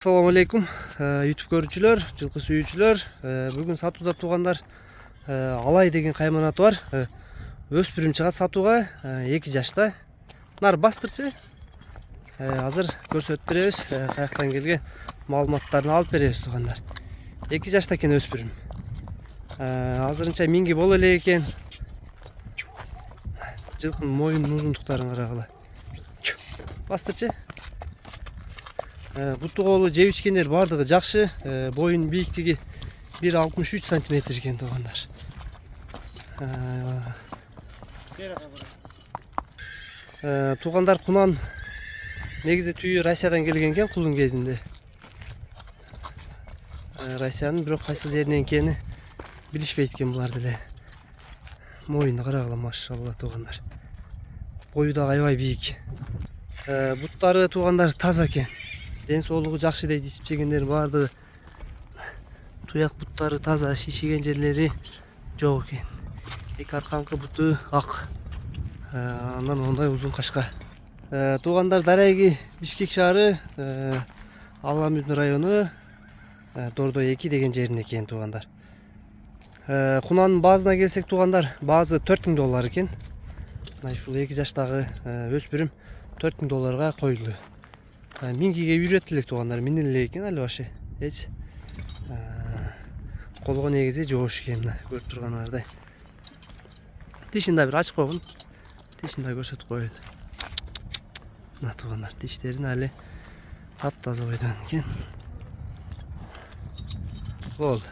Assalamu alaikum YouTube көрүүчүлөр, жылкы сүйүүчүлөр. Бүгүн сатууда туугандар Алай деген кайман аты бар. Өспүрүм чыгат сатууга, 2 жашта. Нар бастырчы. Азыр көрсөтүп беребиз, каяктан келген маалыматтарын алып беребиз туугандар. 2 жашта экен өспүрүм. Азырынча минги боло элек экен. Жылкынын моюнунун узундуктарын карагыла. Бастырчы. Буту колу жеп ичкендер бардыгы жакшы. Боюнун бийиктиги 1,63 см экен туугандар. Туугандар кунан негизи түйү Россиядан келген экен кулун кезинде. Россиянын бирок кайсы жеринен экени билишпейт экен булар деле. Моюну карагыла, машалла туугандар. Бою да аябай бийик. Буттары туугандар таза экен. Ден соолугу жакшы дейт, ичип жегендер бардыгы. Туяк буттары таза, шишиген жерлери жок экен. Эки арканкы буту ак. Андан мондай узун кашка. Туугандар Дарайги Бишкек шаары, Аламүздүн району, Дордой 2 деген жерин экен туугандар. Кунанын баазына келсек туугандар, баазы $4000 экен. Мына ушул 2 жаштагы өспүрүм $4000 коюлду. Мингиге үйрөтүлүк туугандар, миниле элек экен али башы. Эч колго негизи жоош экен, мына көрүп турганыңардай. Тишин да бир ачып койгун. Тишин да көрсөтүп коеюн. Мына туугандар, тиштерин али таптаза бойдон экен. Болду.